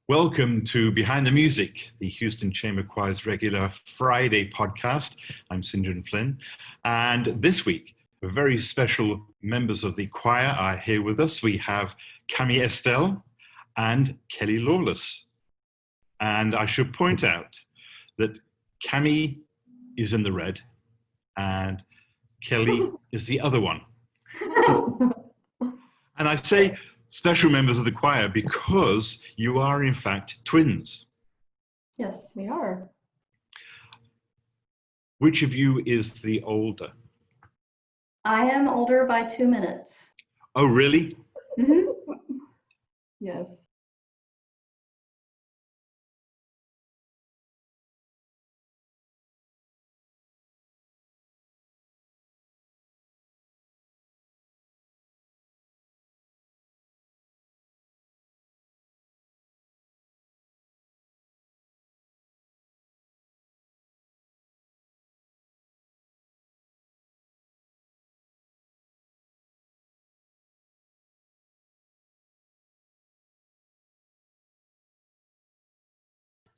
Welcome to Behind the Music, the Houston Chamber Choir's regular Friday podcast. I'm Flynn, and this week, very special members of the choir are here with us. We have Kammi Estelle and Kelli Lawless. And I should point out that Kammi is in the red and Kelli is the other one. And I say special members of the choir because you are in fact twins. Yes, we are. Which of you is the older? I am older by 2 minutes. Oh, really? Mm-hmm. Yes.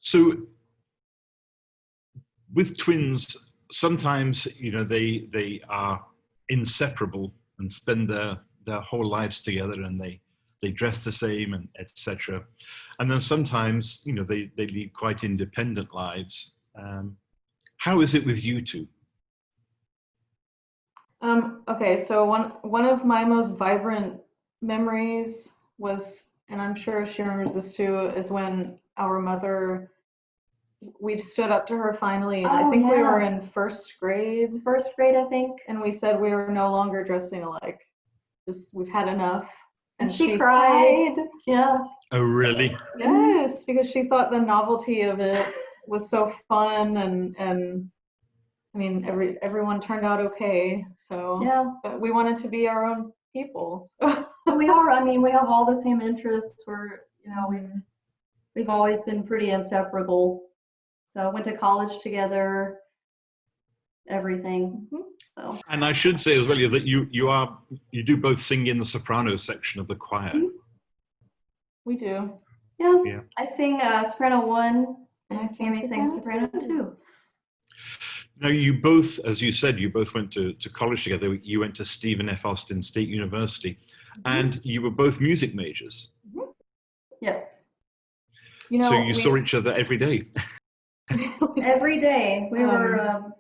So with twins, sometimes, they are inseparable and spend their whole lives together, and they dress the same and etc. And then sometimes, they lead quite independent lives. How is it with you two? Okay, so one of my most vibrant memories was, and I'm sure she remembers this too, is when our mother, we stood up to her finally. And I think we were in first grade. First grade, I think. And we said we were no longer dressing alike. We've had enough. And she cried. Yeah. Oh, really? Yes, because she thought the novelty of it was so fun, and I mean everyone turned out okay. So yeah, but we wanted to be our own people. So. But we are. I mean, we have all the same interests. We've always been pretty inseparable. So went to college together. Everything. Mm-hmm. So. And I should say as well that you do both sing in the soprano section of the choir. Mm-hmm. We do. Yeah. I sing soprano 1, and Kammi sings soprano 2. Now, you both, as you said, you both went to college together. You went to Stephen F. Austin State University, and you were both music majors. Mm-hmm. Yes. So you saw each other every day. Every day.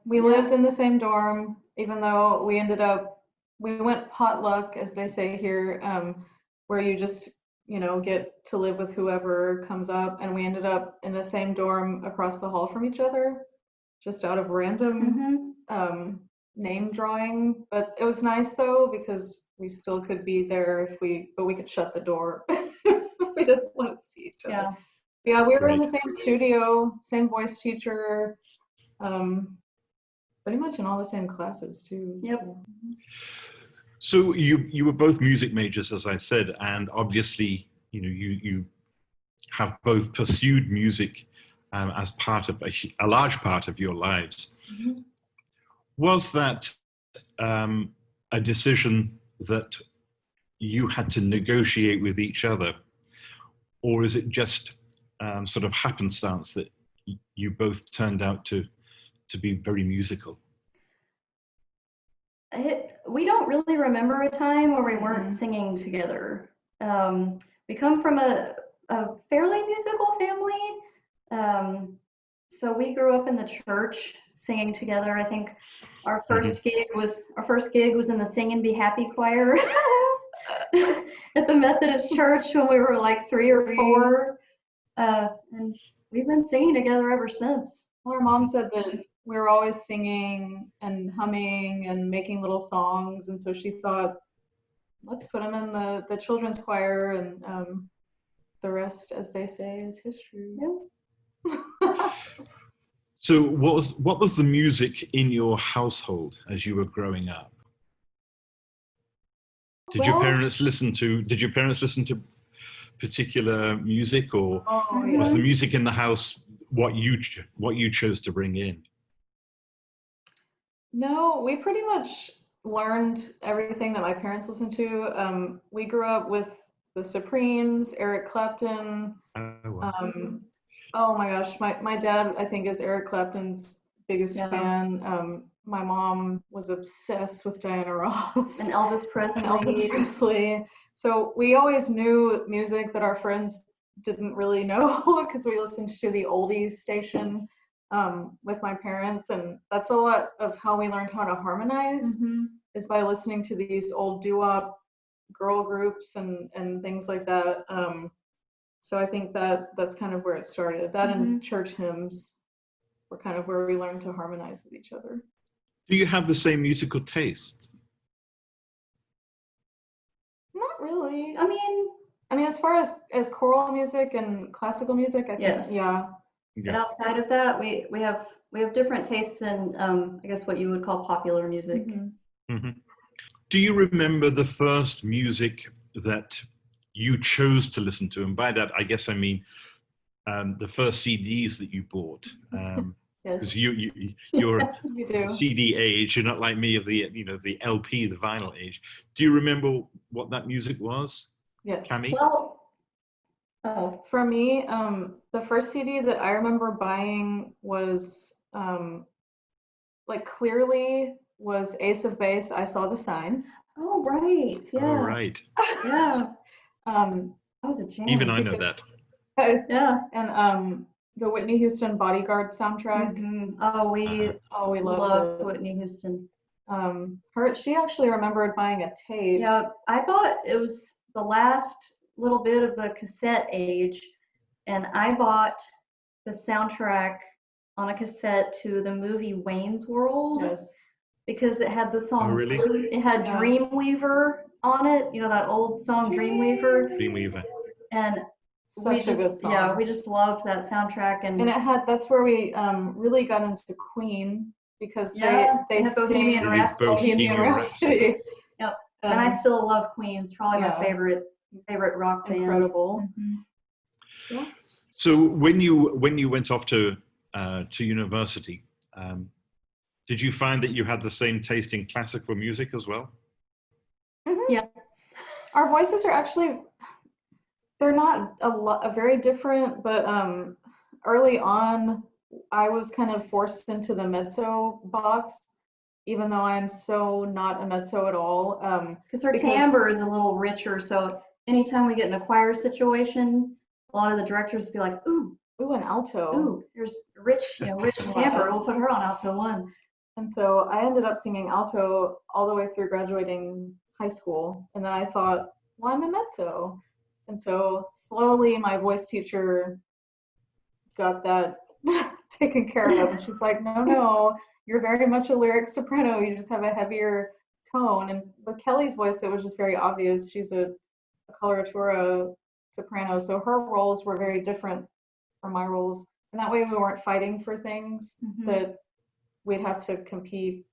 We lived in the same dorm, even though we went potluck, as they say here, where you just get to live with whoever comes up, and we ended up in the same dorm across the hall from each other, just out of random name drawing. But it was nice though, because we still could be there but we could shut the door if we didn't want to see each other. Yeah, we were in the same studio, same voice teacher, pretty much in all the same classes too. Yep. So you were both music majors, as I said, and obviously, you have both pursued music as part of a large part of your lives. Mm-hmm. Was that a decision that you had to negotiate with each other, or is it just sort of happenstance that you both turned out to be very musical? We don't really remember a time where we weren't singing together. We come from a fairly musical family. So we grew up in the church singing together. I think our first gig was in the Sing and Be Happy choir at the Methodist church when we were like 3 or 4. And we've been singing together ever since. Well, our mom said that we were always singing and humming and making little songs, and so she thought, let's put them in the children's choir, and the rest, as they say, is history. Yeah. So what was the music in your household as you were growing up? Did your parents listen to particular music, or was the music in the house what you chose to bring in? No, we pretty much learned everything that my parents listened to. We grew up with the Supremes, Eric Clapton. Oh, wow. Oh my gosh, my dad, I think, is Eric Clapton's biggest fan. My mom was obsessed with Diana Ross. And Elvis Presley. And Elvis Presley. So we always knew music that our friends didn't really know because we listened to the oldies station with my parents. And that's a lot of how we learned how to harmonize is by listening to these old doo-wop girl groups and things like that. So I think that's kind of where it started. That and church hymns were kind of where we learned to harmonize with each other. Do you have the same musical taste? Not really. I mean, as far as choral music and classical music, I think, yeah. But outside of that, we have different tastes in, I guess what you would call popular music. Do you remember the first music that you chose to listen to? And by that, I guess I mean the first CDs that you bought. Because you're the CD age. You're not like me of the the LP, the vinyl age. Do you remember what that music was? Yes. Kammi? Well, for me, the first CD that I remember buying was like clearly was Ace of Base. I Saw the Sign. Oh right, yeah. Oh right. Yeah. That was a jam. Even I know that. Yeah. And the Whitney Houston Bodyguard soundtrack. Oh, we loved it. Whitney Houston. She actually remembered buying a tape. Yeah, I bought, it was the last little bit of the cassette age, and I bought the soundtrack on a cassette to the movie Wayne's World. Yes. Because it had the song. Oh, really? It had Dreamweaver on it. You know that old song Dreamweaver. Dreamweaver. And we just loved that soundtrack, and it had, that's where we really got into Queen, because they had Bohemian Rhapsody. Yep. And I still love Queen. It's probably my favorite rock band. Incredible. Yeah. So when you went off to university, did you find that you had the same taste in classical music as well? Yeah. Our voices are actually, they're not very different, but early on, I was kind of forced into the mezzo box, even though I'm so not a mezzo at all. Because her timbre is a little richer, so anytime we get in a choir situation, a lot of the directors would be like, ooh, an alto. Ooh, there's rich timbre. We'll put her on alto 1. And so I ended up singing alto all the way through graduating high school. And then I thought, well, I'm a mezzo. And so slowly my voice teacher got that taken care of. And she's like, no, you're very much a lyric soprano. You just have a heavier tone. And with Kelli's voice, it was just very obvious. She's a coloratura soprano. So her roles were very different from my roles. And that way we weren't fighting for things that we'd have to compete,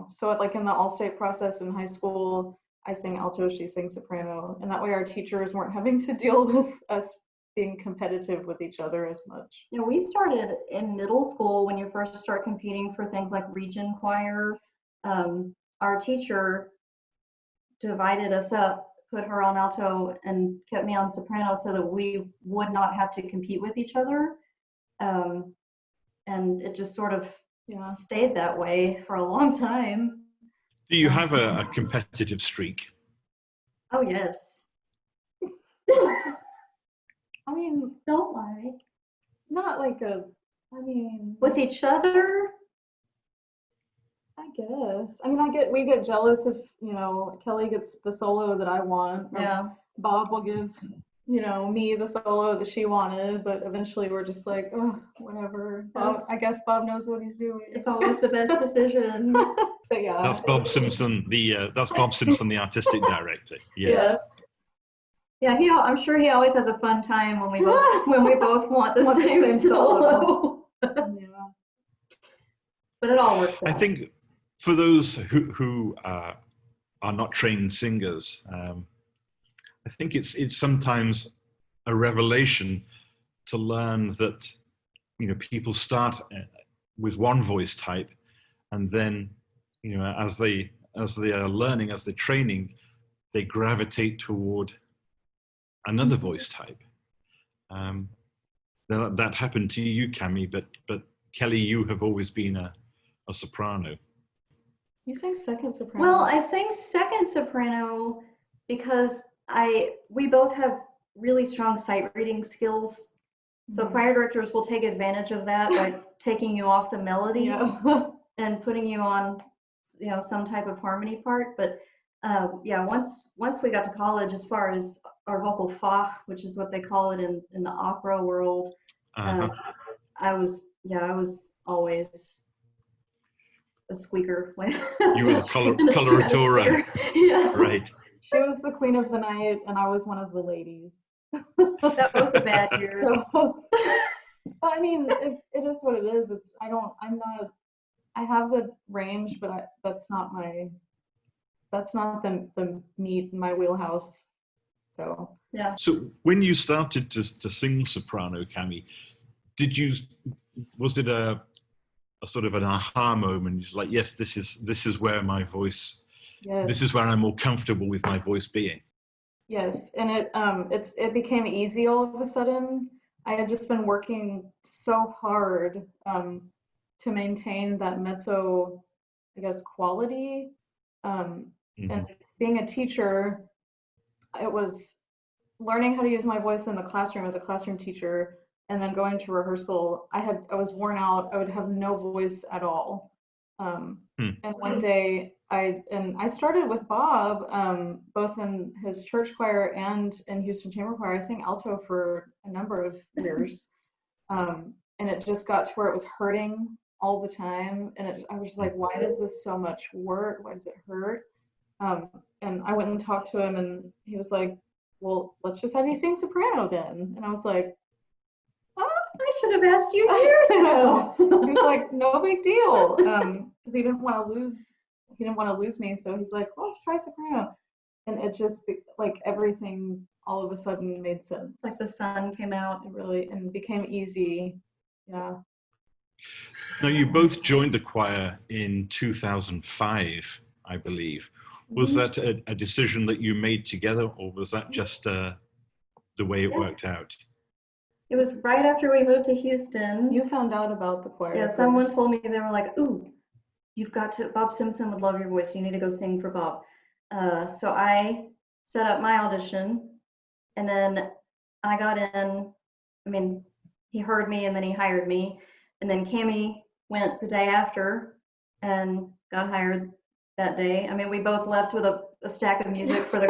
So like in the all-state process in high school, I sang alto, she sang soprano, and that way our teachers weren't having to deal with us being competitive with each other as much. Yeah, we started in middle school when you first start competing for things like region choir. Our teacher divided us up, put her on alto and kept me on soprano so that we would not have to compete with each other. And it just sort of stayed that way for a long time. Do you have a competitive streak? Oh, yes. I mean, don't lie. Not like with each other? I guess. I mean, we get jealous if, Kelli gets the solo that I want. Yeah. Bob will give, me the solo that she wanted, but eventually we're just like, oh, whatever. I guess Bob knows what he's doing. It's always the best decision. But yeah. That's Bob Simpson, the artistic director. Yes. Yeah, I'm sure he always has a fun time when we both want the same solo. Yeah. But it all works out. I think for those who are not trained singers, I think it's sometimes a revelation to learn that people start with one voice type, and then as they are learning, as they're training, they gravitate toward another voice type. That happened to you, Kammi, but Kelli, you have always been a soprano. You sang second soprano. Well, I sang second soprano because we both have really strong sight reading skills. So choir directors will take advantage of that by taking you off the melody and putting you on, some type of harmony part. But once we got to college, as far as our vocal fach, which is what they call it in the opera world, I was always a squeaker. You were the coloratura. Yeah. Right. She was the queen of the night, and I was one of the ladies. That was a bad year. So, I mean, it is what it is. I have the range, but that's not the meat in my wheelhouse. So yeah. So when you started to sing soprano, Kammi, was it a sort of an aha moment? It's like, yes, this is where my voice, this is where I'm more comfortable with my voice being. Yes, and it became easy all of a sudden. I had just been working so hard to maintain that mezzo, I guess, quality. And being a teacher, it was learning how to use my voice in the classroom as a classroom teacher, and then going to rehearsal. I was worn out. I would have no voice at all. And one day I started with Bob, both in his church choir and in Houston Chamber Choir. I sang alto for a number of years. And it just got to where it was hurting all the time. And I was just like, why is this so much work? Why does it hurt? And I went and talked to him, and he was like, well, let's just have you sing soprano then. And I was like, I should have asked you years ago. He was like, no big deal, because he didn't want to lose me. So he's like, well, let's try soprano, and it just like everything all of a sudden made sense. It's like the sun came out. It really and became easy. Yeah. Now you both joined the choir in 2005, I believe. Was that a decision that you made together, or was that just the way it worked out? It was right after we moved to Houston. You found out about the choir. Yeah, someone told me, they were like, ooh, Bob Simpson would love your voice. You need to go sing for Bob. So I set up my audition, and then I got in. I mean, he heard me, and then he hired me. And then Kammi went the day after and got hired that day. I mean, we both left with a stack of music for the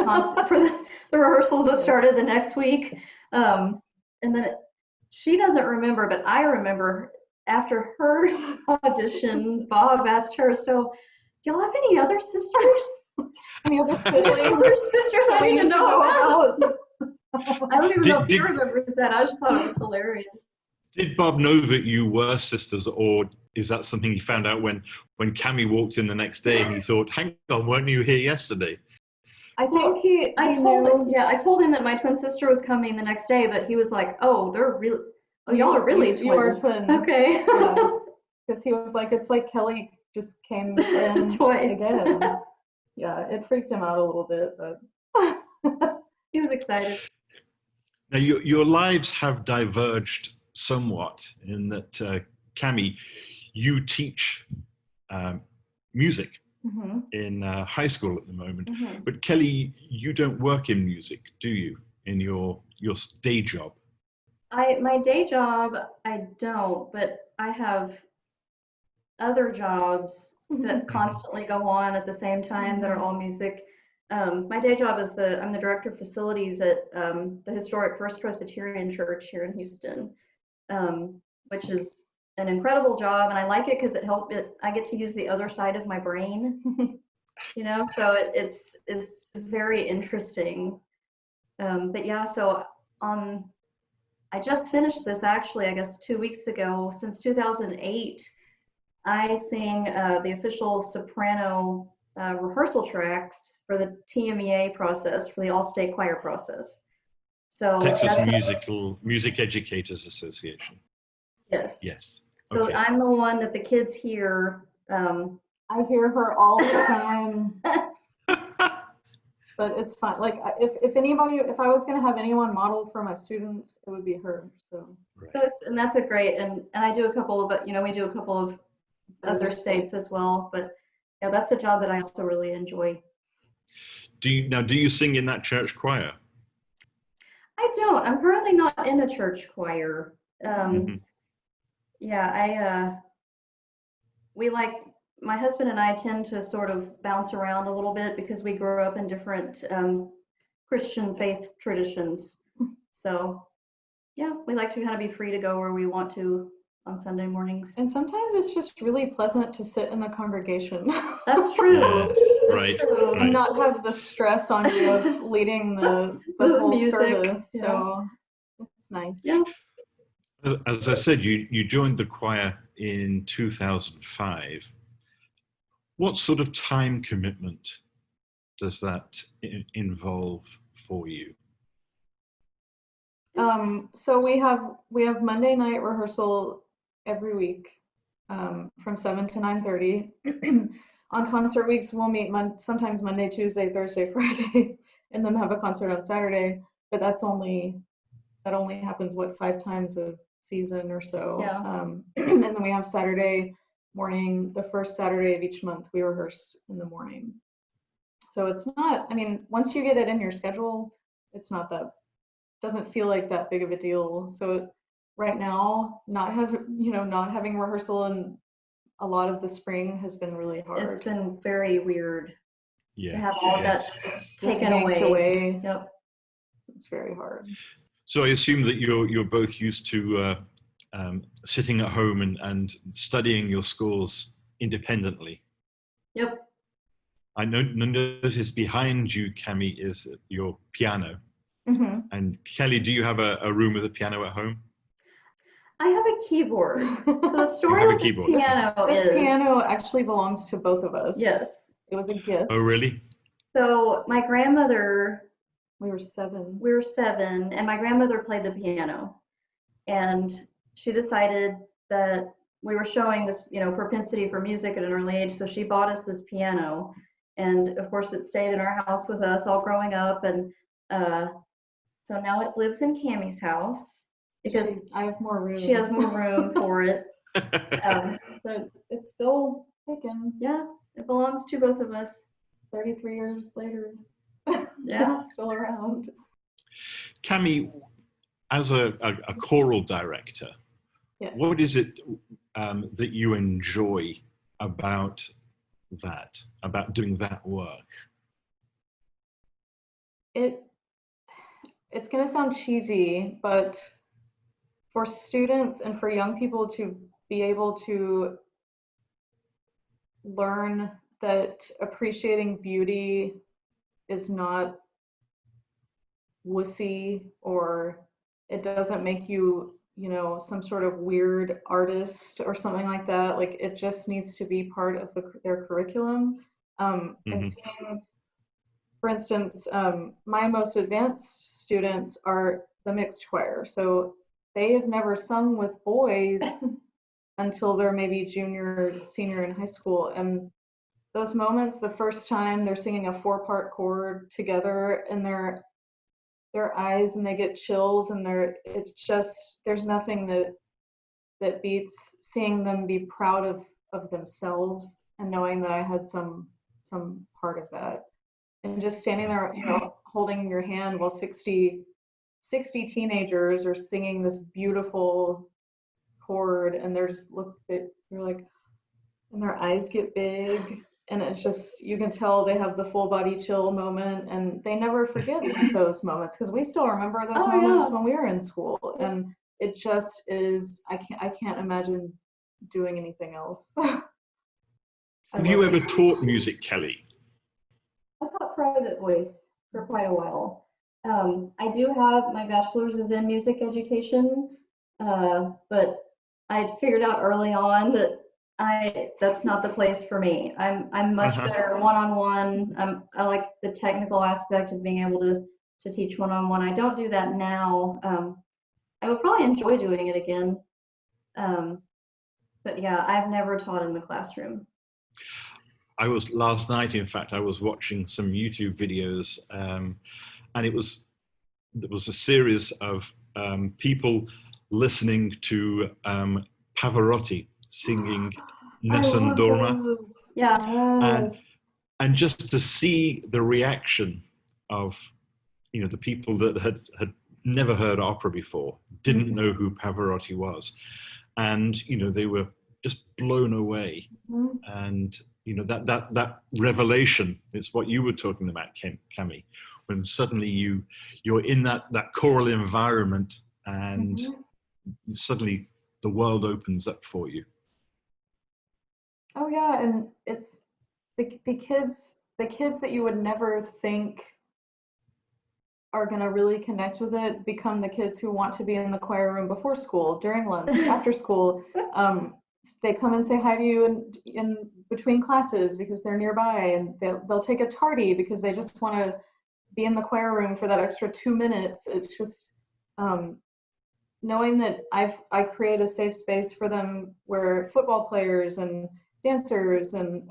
rehearsal that started the next week. And then she doesn't remember, but I remember after her audition, Bob asked her, so do y'all have any other sisters? Any other siblings? Other sisters I need to know about? I don't even know if he remembers that. I just thought it was hilarious. Did Bob know that you were sisters, or is that something he found out when Kammi walked in the next day and he thought, hang on, weren't you here yesterday? I think I told him that my twin sister was coming the next day, but he was like, oh, y'all are really twins. You are twins. Okay. Because he was like, it's like Kelli just came in twice again. Yeah, it freaked him out a little bit, but he was excited. Now your lives have diverged somewhat in that, Kammi, you teach music in high school at the moment, but Kelli, you don't work in music, do you? In your day job? My day job, I don't, but I have other jobs that constantly go on at the same time that are all music. My day job is I'm the director of facilities at the historic First Presbyterian Church here in Houston, which is an incredible job, and I like it because I get to use the other side of my brain, so it's very interesting. But yeah, so I just finished this actually, I guess 2 weeks ago. Since 2008, I sing the official soprano rehearsal tracks for the TMEA process, for the All-State Choir process. So Texas Music Educators Association. Yes. Yes. So okay. I'm the one that the kids hear. I hear her all the time. but it's fun. Like if anybody, if I was gonna have anyone model for my students, it would be her. So Right. That's a great, and I do a couple of, we do a couple of other states as well, but yeah, that's a job that I also really enjoy. Do you sing in that church choir? I don't. I'm currently not in a church choir. Yeah, my husband and I tend to sort of bounce around a little bit because we grew up in different Christian faith traditions. So yeah, we like to kind of be free to go where we want to on Sunday mornings. and sometimes it's just really pleasant to sit in the congregation. That's true. Yes, That's right, true. right. And not have the stress on you of leading the whole music, service. yeah. So it's nice. Yeah. As I said, you joined the choir in 2005. What sort of time commitment does that involve for you? So we have Monday night rehearsal every week, from 7 to 9:30. On concert weeks, we'll meet sometimes Monday, Tuesday, Thursday, Friday, and then have a concert on Saturday. But that only happens 5 times a season or so. Yeah. And then we have Saturday morning, the first Saturday of each month, we rehearse in the morning. So it's not, I mean, once you get it in your schedule, it's not that, doesn't feel like that big of a deal. So right now, not having rehearsal in a lot of the spring has been really hard. It's been very weird to have all of that taken yanked away. Yep. It's very hard. So I assume that you're both used to sitting at home and studying your scores independently. Yep. I notice behind you, Kammi, is your piano. Mm-hmm. And Kelli, do you have a room with a piano at home? I have a keyboard. So the story with this piano this piano actually belongs to both of us. Yes. It was a gift. Oh, really? So my grandmother, we were 7, and my grandmother played the piano. And she decided that we were showing this, propensity for music at an early age. So she bought us this piano. And of course it stayed in our house with us all growing up. And so now it lives in Kammi's house because I have more room. She has more room for it. So it's still taken. Yeah, it belongs to both of us. 33 years later. Yeah. It's still around. Kammi, as a choral director, yes. What is it that you enjoy about doing that work? It's going to sound cheesy, but for students and for young people to be able to learn that appreciating beauty is not wussy, or it doesn't make you, some sort of weird artist or something like that. Like, it just needs to be part of their curriculum. And seeing, for instance, my most advanced students are the mixed choir. So they have never sung with boys until they're maybe junior or senior in high school. And those moments, the first time they're singing a 4-part chord together, and their eyes, and they get chills, and there's nothing that beats seeing them be proud of themselves and knowing that I had some part of that. And just standing there, holding your hand while 60 teenagers are singing this beautiful chord, and they're like, and their eyes get big, and it's just, you can tell they have the full body chill moment, and they never forget those moments, because we still remember those moments when we were in school. And it just is, I can't imagine doing anything else. Have you ever taught music, Kelli? I taught private voice for quite a while. I do have, my bachelor's is in music education, but I figured out early on that that's not the place for me. I'm much better one-on-one. I like the technical aspect of being able to teach one-on-one. I don't do that now. I would probably enjoy doing it again. But yeah, I've never taught in the classroom. I was last night, in fact, I was watching some YouTube videos, and there was a series of people listening to Pavarotti singing I Nessun love Dorma, those. Yeah. and Yes. and just to see the reaction of the people that had never heard opera before, didn't know who Pavarotti was, and they were just blown away. Mhm. And that revelation is what you were talking about, Kammi, when suddenly you're in that choral environment, and suddenly the world opens up for you. Oh yeah, and it's the kids that you would never think are gonna really connect with it become the kids who want to be in the choir room before school, during lunch, after school. They come and say hi to you in between classes because they're nearby, and they'll take a tardy because they just want to be in the choir room for that extra 2 minutes. It's just knowing that I create a safe space for them where football players and dancers and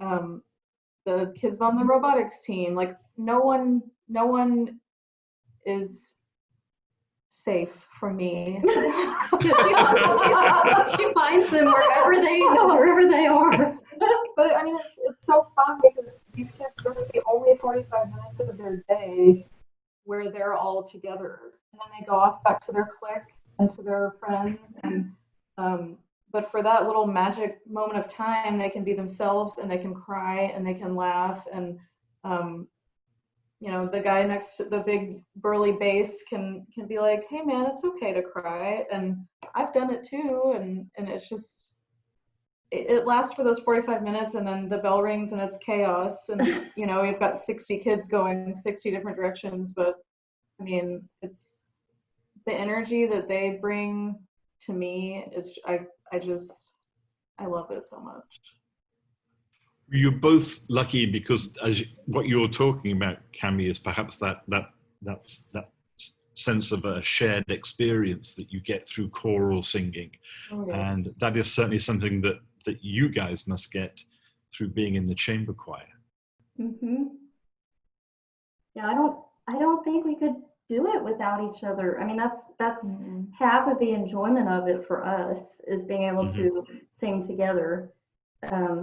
the kids on the robotics team, like no one is safe from me. She finds them wherever they are. But I mean, it's so fun because these kids, that's the only 45 minutes of their day where they're all together, and then they go off back to their clique and to their friends, and but for that little magic moment of time, they can be themselves, and they can cry, and they can laugh, and the guy next to the big burly bass can be like, hey man, it's okay to cry, and I've done it too, and it's just it lasts for those 45 minutes, and then the bell rings and it's chaos, and we've got 60 kids going 60 different directions, but I mean, it's the energy that they bring to me is I love it so much. You're both lucky because what you're talking about, Kammi, is perhaps that sense of a shared experience that you get through choral singing. Oh, yes. And that is certainly something that you guys must get through being in the chamber choir. Yeah, I don't think we could do it without each other. I mean, that's half of the enjoyment of it for us, is being able to sing together.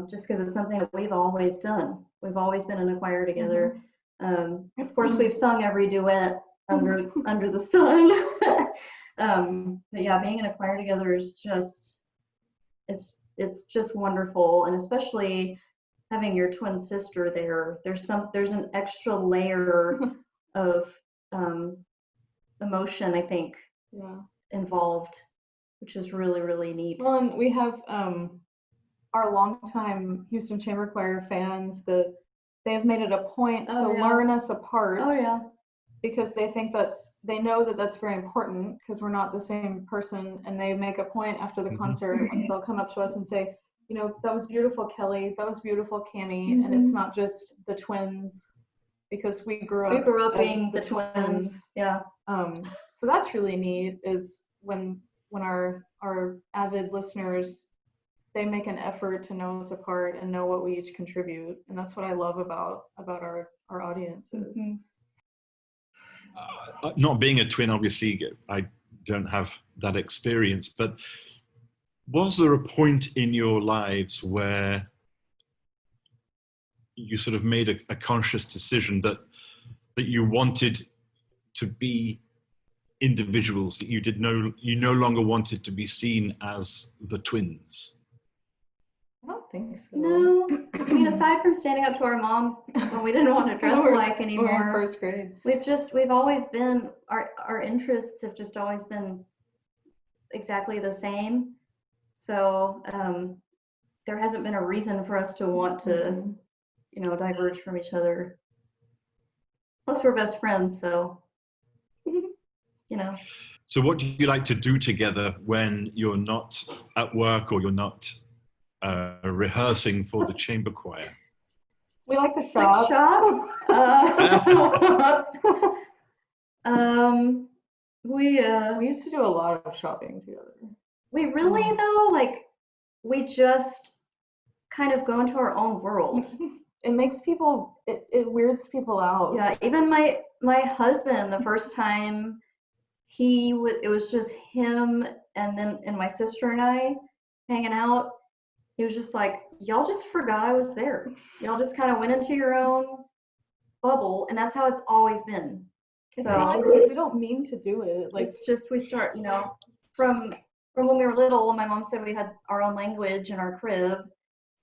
Just because it's something that we've always done. We've always been in a choir together. Of course, we've sung every duet under the sun. But yeah, being in a choir together is just it's just wonderful, and especially having your twin sister there. There's an extra layer of emotion, I think, involved, which is really, really neat. Well, and we have our longtime Houston Chamber Choir fans that they have made it a point to learn us apart. Oh yeah. Because they know that that's very important, because we're not the same person, and they make a point after the concert, and they'll come up to us and say, that was beautiful, Kelli, that was beautiful, Kammi, and it's not just the twins, because we grew up being the twins. Yeah. So that's really neat, is when our avid listeners, they make an effort to know us apart and know what we each contribute, and that's what I love about our audiences. Not being a twin, obviously, I don't have that experience, but was there a point in your lives where you sort of made a conscious decision that you wanted to be individuals, that you no longer wanted to be seen as the twins? I don't think so. No, I mean, aside from standing up to our mom when we didn't want to dress alike anymore. We're in first grade. We've always been, our interests have just always been exactly the same. So there hasn't been a reason for us to want to, diverge from each other. Plus, we're best friends, so So what do you like to do together when you're not at work or you're not rehearsing for the chamber choir? We like to shop. We used to do a lot of shopping together. We really though, we just kind of go into our own world. it makes people, it weirds people out. Yeah, even my husband, the first time it was just him and my sister and I hanging out. He was just like, y'all just forgot I was there. Y'all just kind of went into your own bubble, and that's how it's always been. It's So not like we don't mean to do it. Like, it's just we start, from when we were little. My mom said we had our own language in our crib.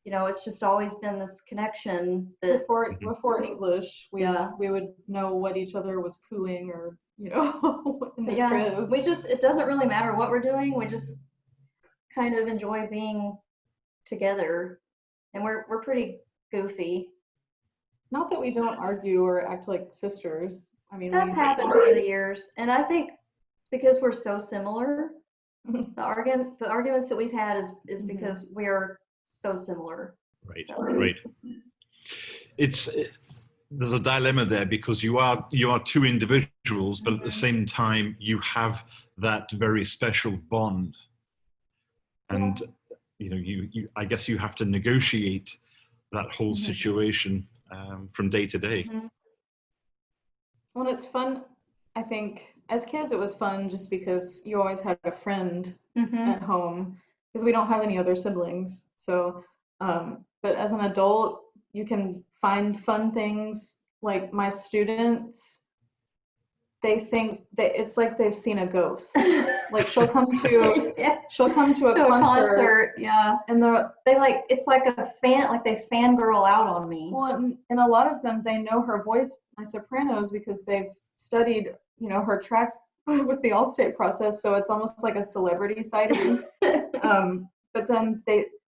It's just always been this connection that before English, we would know what each other was cooing or in the crib. It doesn't really matter what we're doing. We just kind of enjoy being together, and we're pretty goofy. Not that we don't argue or act like sisters. I mean, that's happened over the years, and I think it's because we're so similar. The arguments that we've had is because we are so similar. Right, right. There's a dilemma there because you are two individuals, but at the same time you have that very special bond, and I guess you have to negotiate that whole situation from day to day. Well, it's fun. I think as kids it was fun just because you always had a friend at home, because we don't have any other siblings. So, but as an adult, you can find fun things. Like my students, they think that it's like they've seen a ghost. Like she'll come to a concert, and it's like they fangirl out on me. Well, and a lot of them, they know her voice, my sopranos, because they've studied her tracks with the All-State process, so it's almost like a celebrity sighting. But then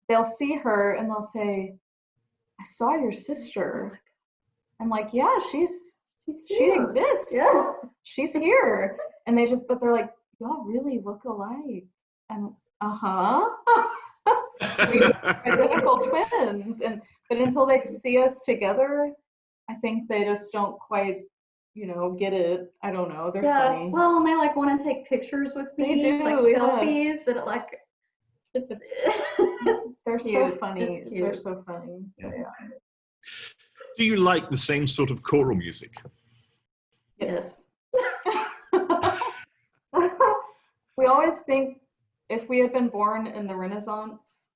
they'll see her and they'll say, I saw your sister. I'm like, yeah, she exists. Yeah. She's here. And but they're like, y'all really look alike. And we're identical twins. But until they see us together, I think they just don't quite, get it. I don't know. They're funny. Well, and they want to take pictures with me. They do, selfies, and they're cute. So funny. It's cute. They're so funny. Yeah. Do you like the same sort of choral music? Yes. We always think if we had been born in the Renaissance,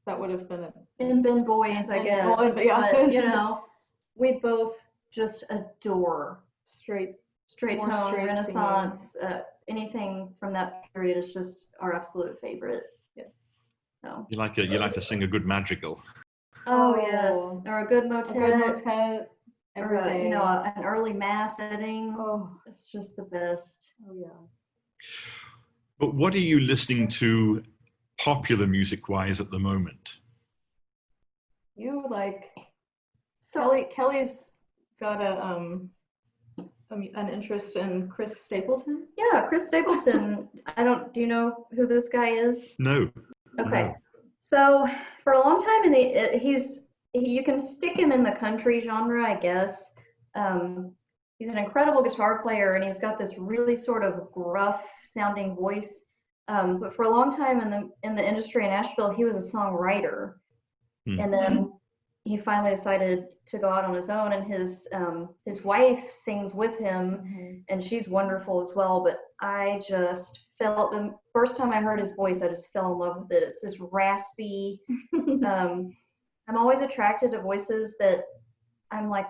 that would have been been boys, I guess. But, we both just adore straight tone, Renaissance, anything from that period is just our absolute favorite. Yes. So you like to sing a good madrigal. Oh yes, or a good motet, or an early mass setting. Oh, it's just the best. Oh yeah. But what are you listening to, popular music-wise, at the moment? Kelly's got an interest in Chris Stapleton. Yeah, Chris Stapleton. Do you know who this guy is? No. Okay. No. So for a long time, you can stick him in the country genre, I guess. He's an incredible guitar player, and he's got this really sort of gruff-sounding voice. But for a long time in the industry in Nashville, he was a songwriter, and then he finally decided to go out on his own. And his wife sings with him, and she's wonderful as well. But I just felt the first time I heard his voice, I just fell in love with it. It's this raspy. I'm always attracted to voices that I'm like,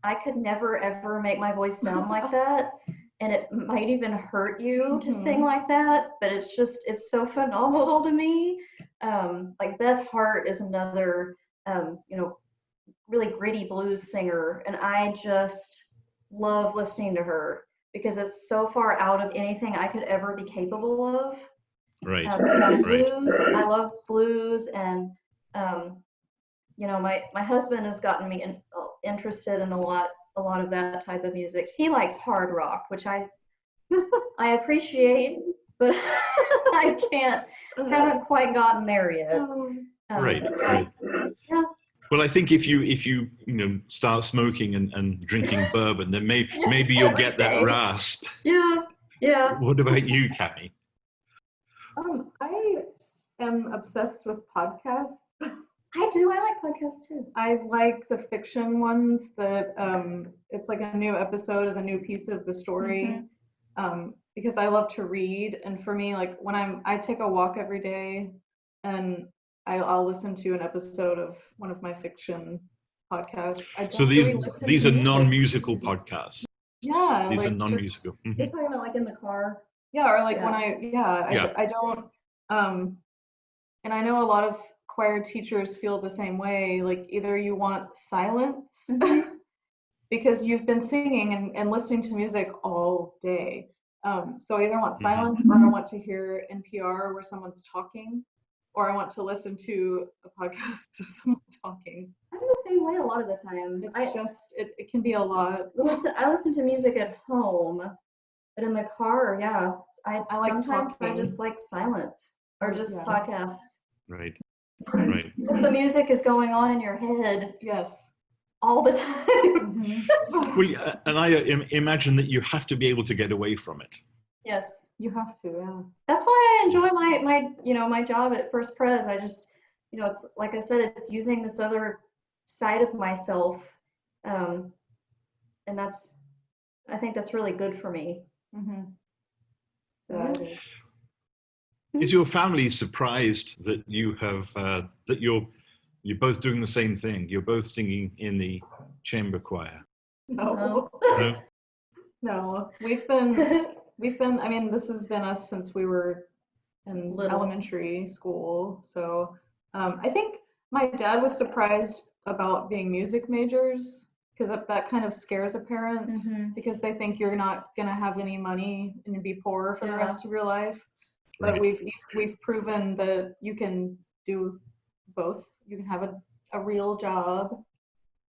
I could never ever make my voice sound like that, and it might even hurt you to sing like that, but it's so phenomenal to me. Like Beth Hart is another really gritty blues singer, and I just love listening to her because it's so far out of anything I could ever be capable of. Right. Blues, I love blues, and my husband has gotten me interested in a lot of that type of music. He likes hard rock, which I appreciate, but I haven't quite gotten there yet. Right. Yeah. Well, I think if you start smoking and drinking bourbon, then maybe you'll get that rasp. Yeah. What about you, Kammi? I am obsessed with podcasts. I do. I like podcasts too. I like the fiction ones that it's like a new episode is a new piece of the story. Because I love to read, and for me, like when I take a walk every day, and I'll listen to an episode of one of my fiction podcasts. I don't So really listen these to are music. non-musical podcasts. Yeah, These like are non-musical. You're talking about like in the car. Yeah, or like Yeah. when I don't and I know a lot of choir teachers feel the same way. Like either you want silence because you've been singing and listening to music all day. So I either want silence or I want to hear NPR where someone's talking, or I want to listen to a podcast of someone talking. I'm the same way a lot of the time. It can be a lot. I listen to music at home, but in the car, yeah, I like sometimes I talking. just like silence or just podcasts. Right. Just the music is going on in your head. Yes. All the time. Well, and I imagine that you have to be able to get away from it. Yes. You have to, yeah. That's why I enjoy my job at First Pres. I just, it's like I said, it's using this other side of myself, and I think that's really good for me. So, Is your family surprised that you have that you're both doing the same thing? You're both singing in the chamber choir. No. No? No. We've been, I mean, this has been us since we were in elementary school. So I think my dad was surprised about being music majors, because that kind of scares a parent because they think you're not going to have any money and be poor for the rest of your life. But we've proven that you can do both. You can have a real job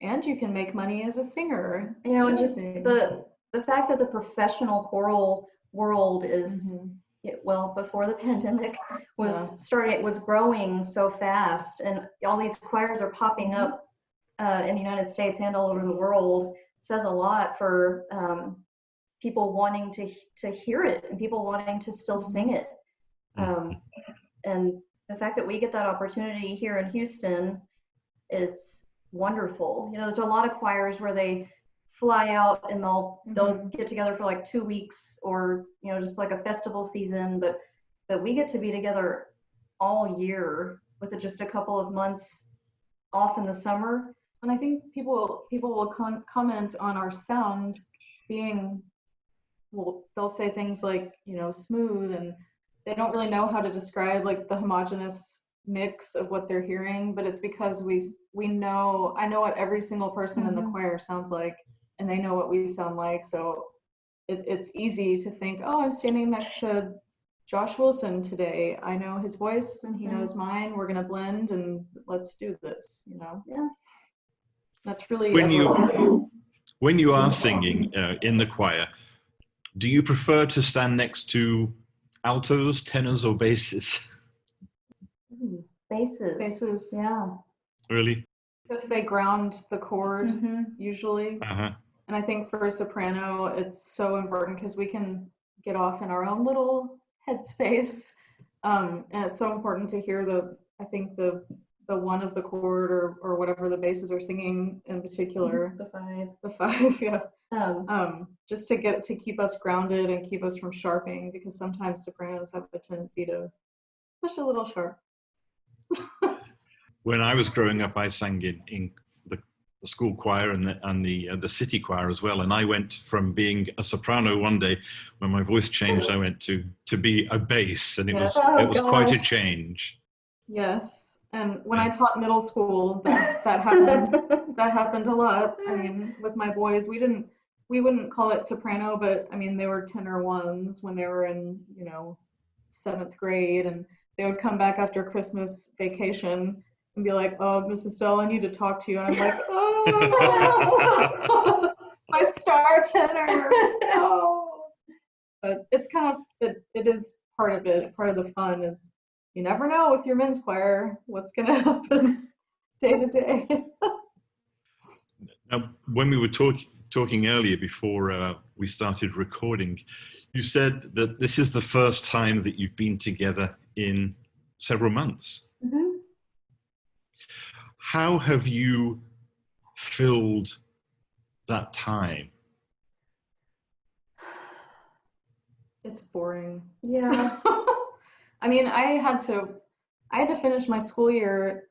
and you can make money as a singer. And just the fact that the professional choral world is before the pandemic was growing so fast, and all these choirs are popping up in the United States and all over the world, says a lot for people wanting to hear it and people wanting to still sing it. And the fact that we get that opportunity here in Houston is wonderful. There's a lot of choirs where they fly out and they'll get together for like 2 weeks or just like a festival season, but we get to be together all year with just a couple of months off in the summer. And I think people will comment on our sound being, well, they'll say things like smooth, and they don't really know how to describe like the homogeneous mix of what they're hearing, but it's because I know what every single person in the choir sounds like, and they know what we sound like, so it's easy to think, oh, I'm standing next to Josh Wilson today. I know his voice and he knows mine. We're gonna blend and let's do this. Yeah. That's really when you are singing in the choir, do you prefer to stand next to altos, tenors, or basses? Basses. Yeah. Really? Because they ground the chord usually. And I think for a soprano, it's so important because we can get off in our own little headspace. And it's so important to hear the one of the chord or whatever the basses are singing in particular. The five, yeah. Just to keep us grounded and keep us from sharping, because sometimes sopranos have a tendency to push a little sharp. When I was growing up, I sang in the school choir and the city choir as well. And I went from being a soprano one day, when my voice changed, I went to be a bass, and it was quite a change. Yes. And when I taught middle school, that happened. That happened a lot. I mean, with my boys, we wouldn't call it soprano, but I mean, they were tenor ones when they were in 7th grade, and they would come back after Christmas vacation and be like, "Oh, Miss Estelle, I need to talk to you." And I'm like, "Oh, my star tenor." Oh. But it's kind of it is part of it. Part of the fun is, you never know with your men's choir what's going to happen day to day. Now, when we were talking earlier before we started recording, you said that this is the first time that you've been together in several months. how have you filled that time? It's boring. Yeah. I mean, I had to finish my school year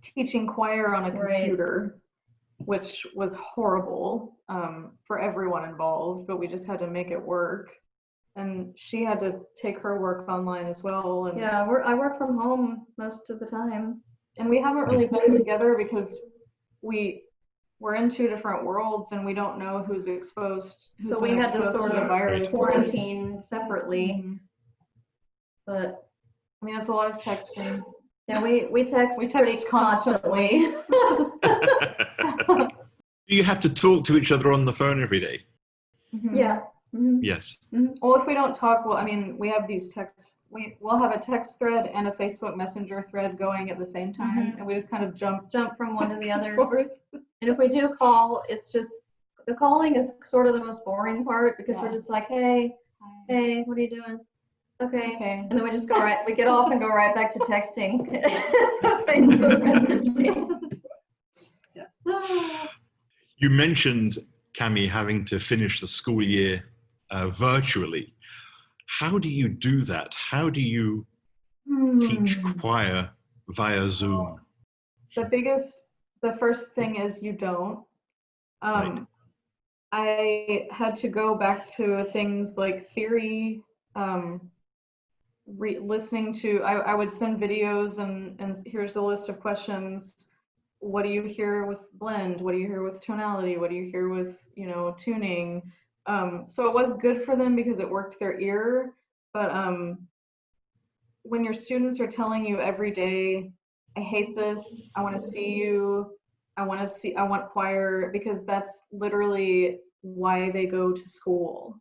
teaching choir on a computer, which was horrible for everyone involved, but we just had to make it work. And she had to take her work online as well. And yeah, I work from home most of the time. And we haven't really been together because we're in two different worlds and we don't know who's exposed. So we had to sort of virus. quarantine separately. Mm-hmm. But I mean, it's a lot of texting. Yeah, we text pretty constantly. Do you have to talk to each other on the phone every day? Mm-hmm. Yeah. Mm-hmm. Yes. Mm-hmm. Well, if we don't talk, well, I mean, we have these texts. We'll have a text thread and a Facebook Messenger thread going at the same time, Mm-hmm. and we just kind of jump from one to the other. Forth. And if we do call, it's just the calling is sort of the most boring part because we're just like, hey, what are you doing? Okay. And then we just we get off and go right back to texting, Facebook messaging. Yes. You mentioned, Kammi, having to finish the school year virtually. How do you do that? How do you teach choir via Zoom? The first thing is you don't. Right. I had to go back to things like theory, listening to, I would send videos and here's a list of questions. What do you hear with blend? What do you hear with tonality? What do you hear with, tuning? So it was good for them because it worked their ear, but when your students are telling you every day, I hate this, I want to see you, I want choir, because that's literally why they go to school,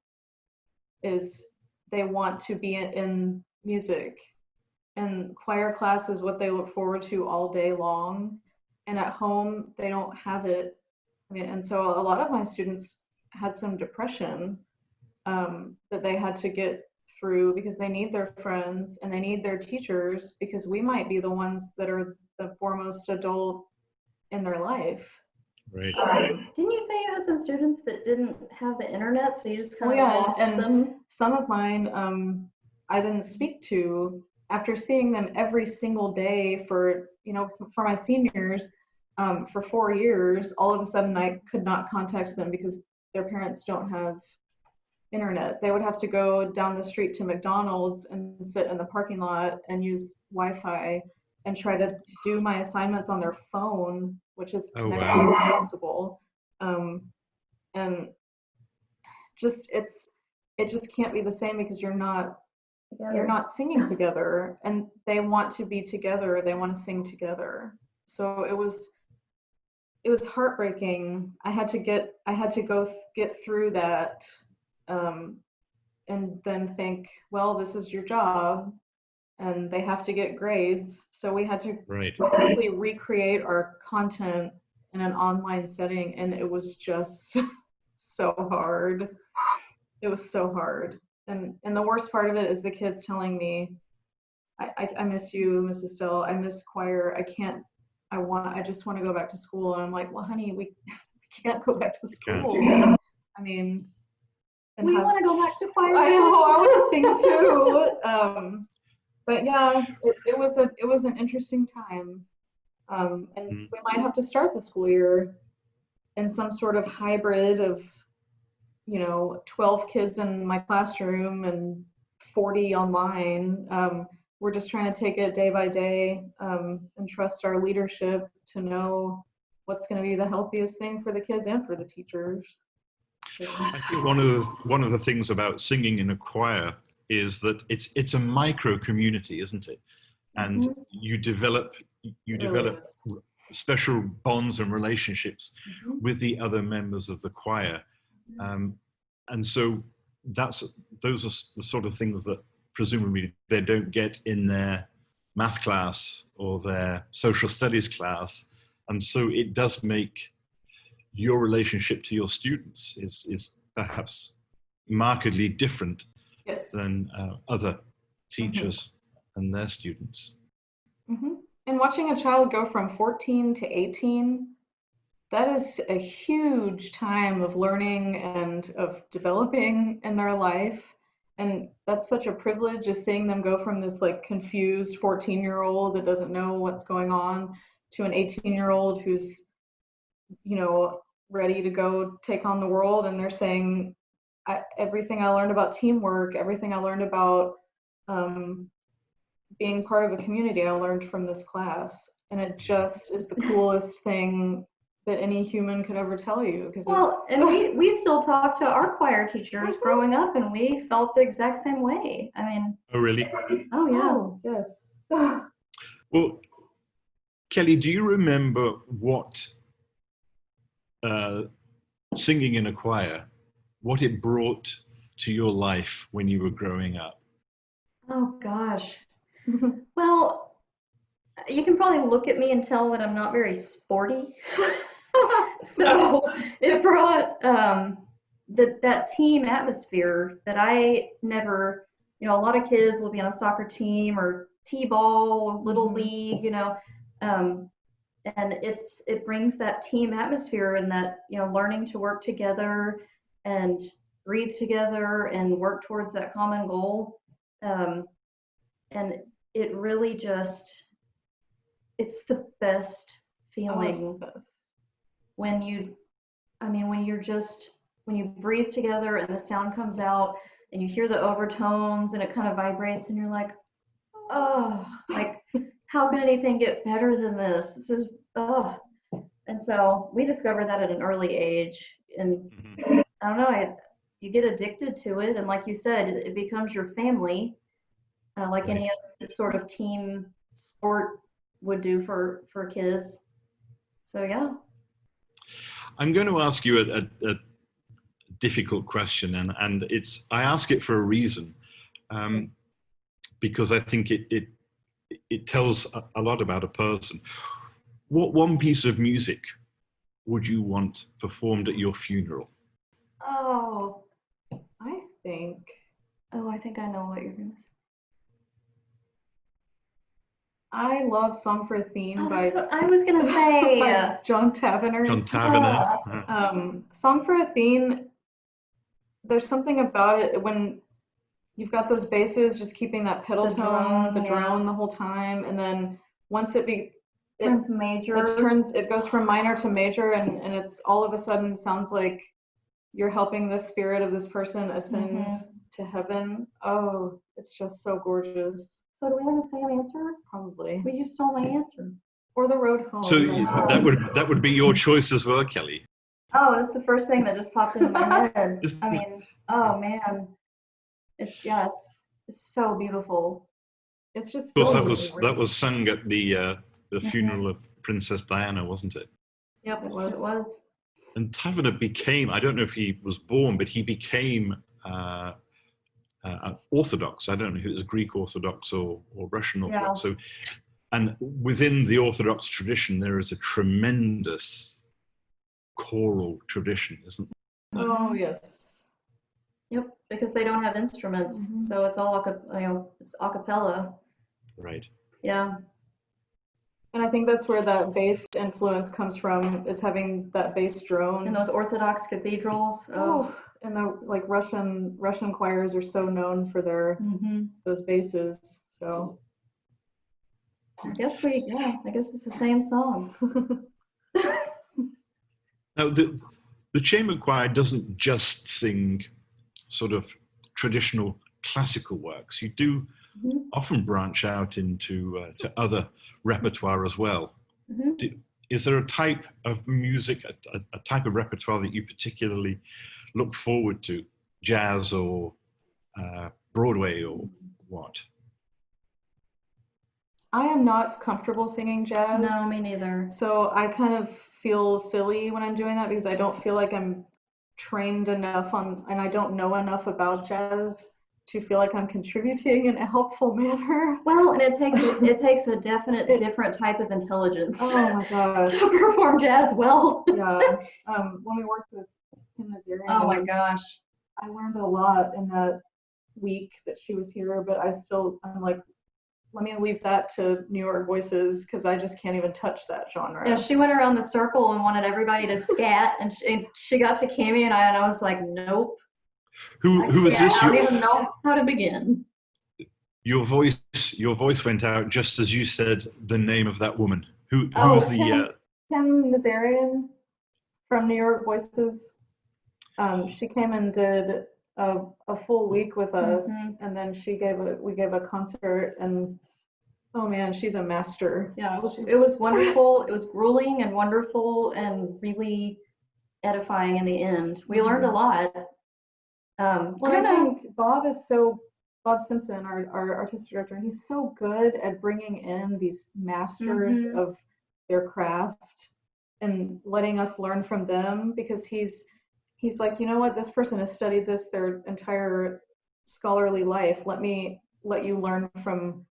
is they want to be in music. And choir class is what they look forward to all day long. And at home, they don't have it. I mean, and so a lot of my students had some depression that they had to get through because they need their friends and they need their teachers, because we might be the ones that are the foremost adult in their life. Right. Didn't you say you had some students that didn't have the internet, so you just kind of lost them? Some of mine I didn't speak to after seeing them every single day for my seniors for 4 years. All of a sudden I could not contact them because their parents don't have internet. They would have to go down the street to McDonald's and sit in the parking lot and use Wi-Fi and try to do my assignments on their phone, which is next to impossible. And just it just can't be the same because you're not singing together, and they want to be together. They want to sing together. So it was heartbreaking. I had to get through that, and then think, well, this is your job, and they have to get grades. So we had to basically recreate our content in an online setting, and it was just so hard. It was so hard. And the worst part of it is the kids telling me, I miss you, Miss Estelle. I miss choir. I just want to go back to school. And I'm like, well, honey, we can't go back to school. I mean, we want to go back to choir. I know, I want to sing too. But yeah, it was an interesting time. And we might have to start the school year in some sort of hybrid of 12 kids in my classroom and 40 online. We're just trying to take it day by day, and trust our leadership to know what's going to be the healthiest thing for the kids and for the teachers. So. I think one of the things about singing in a choir is that it's a micro community, isn't it? And you develop special bonds and relationships with the other members of the choir. And so those are the sort of things that presumably they don't get in their math class or their social studies class. And so it does make your relationship to your students is perhaps markedly different than other teachers and their students. And watching a child go from 14 to 18, that is a huge time of learning and of developing in their life. And that's such a privilege, just seeing them go from this like confused 14-year-old that doesn't know what's going on to an 18-year-old who's, ready to go take on the world. And they're saying, everything I learned about teamwork, everything I learned about being part of a community, I learned from this class. And it just is the coolest thing that any human could ever tell you. And we still talk to our choir teachers growing up, and we felt the exact same way. I mean. Oh, really? Oh, yeah. Oh, yes. Well, Kelli, do you remember what singing in a choir, what it brought to your life when you were growing up? Oh, gosh. Well, you can probably look at me and tell that I'm not very sporty. So it brought that team atmosphere that I never, a lot of kids will be on a soccer team or t-ball, little league, and it brings that team atmosphere and that, learning to work together and breathe together and work towards that common goal. And it really just, it's the best feeling when you breathe together and the sound comes out and you hear the overtones and it kind of vibrates and you're like, oh, like, how can anything get better than this? This is, oh. And so we discovered that at an early age. And I don't know, you get addicted to it. And like you said, it becomes your family, like any other sort of team sport would do for kids. So, yeah. I'm going to ask you a difficult question, and I ask it for a reason, because I think it tells a lot about a person. What one piece of music would you want performed at your funeral? Oh, I think I know what you're gonna say. I love "Song for a Theme" That's what I was gonna say. by John Tavener. John Tavener. "Song for a Theme," there's something about it when you've got those basses just keeping that pedal tone, the drone the whole time, and then once it turns major. It goes from minor to major, and it's all of a sudden sounds like you're helping the spirit of this person ascend to heaven. Oh, it's just so gorgeous. So do we have the same answer? Probably. Well, you stole my answer. Or "The Road Home." So that would be your choice as well, Kelli. Oh, that's the first thing that just popped into my head. I mean, oh man, it's so beautiful. It's just. Of course, that was sung at the funeral of Princess Diana, wasn't it? Yep, it was. It was. And Tavener became, I don't know if he was born, but he became Orthodox. I don't know if it was Greek Orthodox or Russian Orthodox. Yeah. So, and within the Orthodox tradition, there is a tremendous choral tradition, isn't there? Oh, yes. Yep, because they don't have instruments, so it's all it's a cappella. Right. Yeah. And I think that's where that bass influence comes from, is having that bass drone. In those Orthodox cathedrals. Oh. And the like Russian choirs are so known for their those basses. So I guess it's the same song. Now the chamber choir doesn't just sing sort of traditional classical works. You do often branch out into to other repertoire as well. Is there a type of music, a type of repertoire that you particularly look forward to? Jazz or Broadway or what? I am not comfortable singing jazz. No, me neither. So I kind of feel silly when I'm doing that because I don't feel like I'm trained enough and I don't know enough about jazz to feel like I'm contributing in a helpful manner. Well, and it takes a definite different type of intelligence. Oh my gosh. To perform jazz well. Yeah. When we worked with Kim Nazarian, oh my gosh, I learned a lot in that week that she was here, but I'm like let me leave that to New York voices because I just can't even touch that genre. Yeah, she went around the circle and wanted everybody to scat, and she got to Kammi and I was like, nope. Who was this? I don't even know how to begin. Your voice went out just as you said the name of that woman. Who was the Kim Nazarian from New York Voices. She came and did a full week with us, and then we gave a concert, and oh man, she's a master. Yeah, it was wonderful. It was grueling and wonderful and really edifying in the end. We learned a lot. Well, I think Bob Simpson, our artistic director, he's so good at bringing in these masters of their craft and letting us learn from them, because he's like, you know what, this person has studied this their entire scholarly life. Let you learn from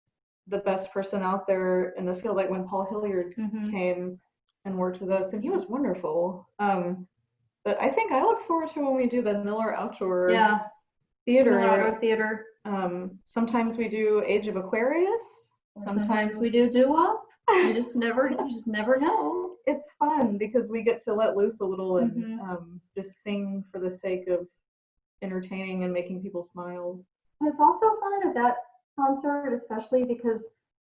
the best person out there in the field. Like when Paul Hilliard came and worked with us, and he was wonderful. But I think I look forward to when we do the Miller Outdoor Theater. Miller Outdoor Theater. Sometimes we do Age of Aquarius. Sometimes we do doo-wop. You just never know. It's fun because we get to let loose a little and just sing for the sake of entertaining and making people smile. And it's also fun at that concert, especially because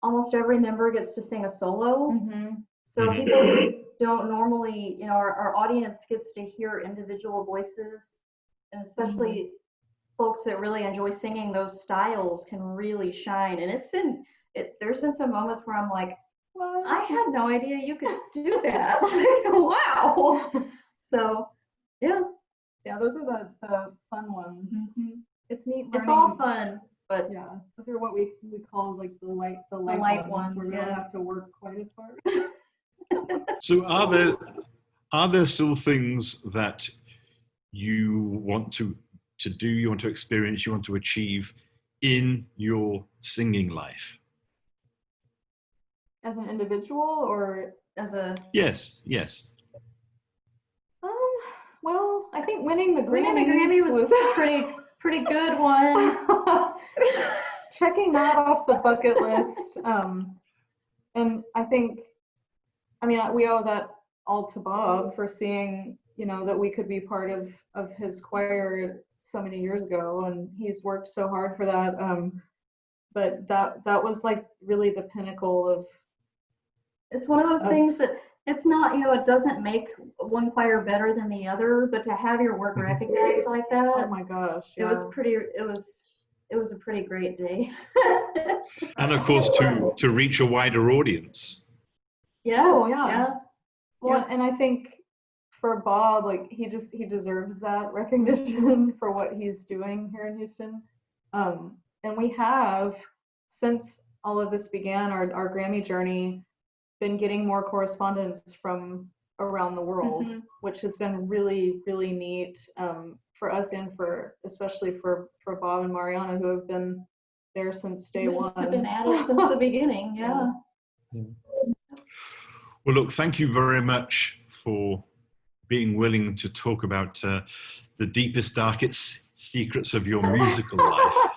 almost every member gets to sing a solo. So people who don't normally, our audience gets to hear individual voices, and especially folks that really enjoy singing those styles can really shine. And there's been some moments where I'm like, well, I had no idea you could do that. Wow. So, yeah, those are the fun ones. It's neat learning. It's all fun, but yeah, those are what we call like the light ones where we don't have to work quite as hard. So are there still things that you want to do, you want to experience, you want to achieve in your singing life? As an individual or as a... Yes. Well, I think winning the Grammy was a pretty good one. Checking that off the bucket list. And I think, we owe that all to Bob for seeing, that we could be part of his choir so many years ago, and he's worked so hard for that. But that was like really the pinnacle of... It's one of those things that it's not, it doesn't make one choir better than the other, but to have your work recognized like that, oh my gosh, it was a pretty great day. And of course to reach a wider audience. Yes. Oh yeah. Well, and I think for Bob, like he deserves that recognition for what he's doing here in Houston. And we have, since all of this began, our Grammy journey, been getting more correspondence from around the world, which has been really, really neat for us and especially for Bob and Mariana, who have been there since day one. Have been at it since the beginning, yeah. Well, look, thank you very much for being willing to talk about the deepest, darkest secrets of your musical life.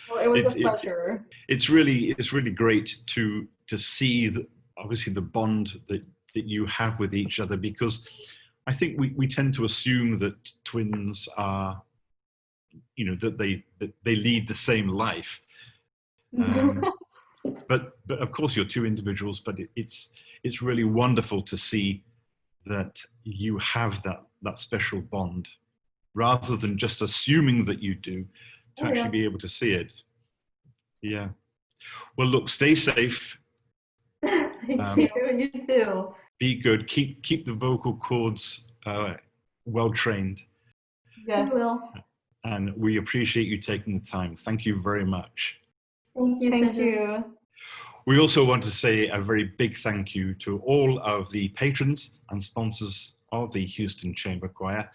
Well, it was a pleasure. It's really great to see obviously the bond that you have with each other, because I think we tend to assume that twins are, that they lead the same life. But of course you're two individuals, but it's really wonderful to see that you have that special bond, rather than just assuming that you do, to actually be able to see it. Yeah. Well, look, stay safe. Thank you. You too. Be good. Keep the vocal cords well trained. Yes. We will. And we appreciate you taking the time. Thank you very much. Thank you. Thank you. We also want to say a very big thank you to all of the patrons and sponsors of the Houston Chamber Choir.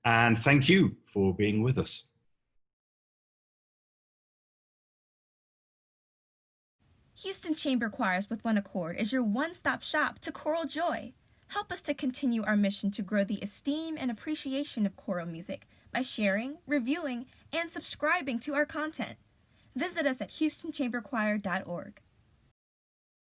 And thank you for being with us. Houston Chamber Choirs with One Accord is your one-stop shop to choral joy. Help us to continue our mission to grow the esteem and appreciation of choral music by sharing, reviewing, and subscribing to our content. Visit us at houstonchamberchoir.org.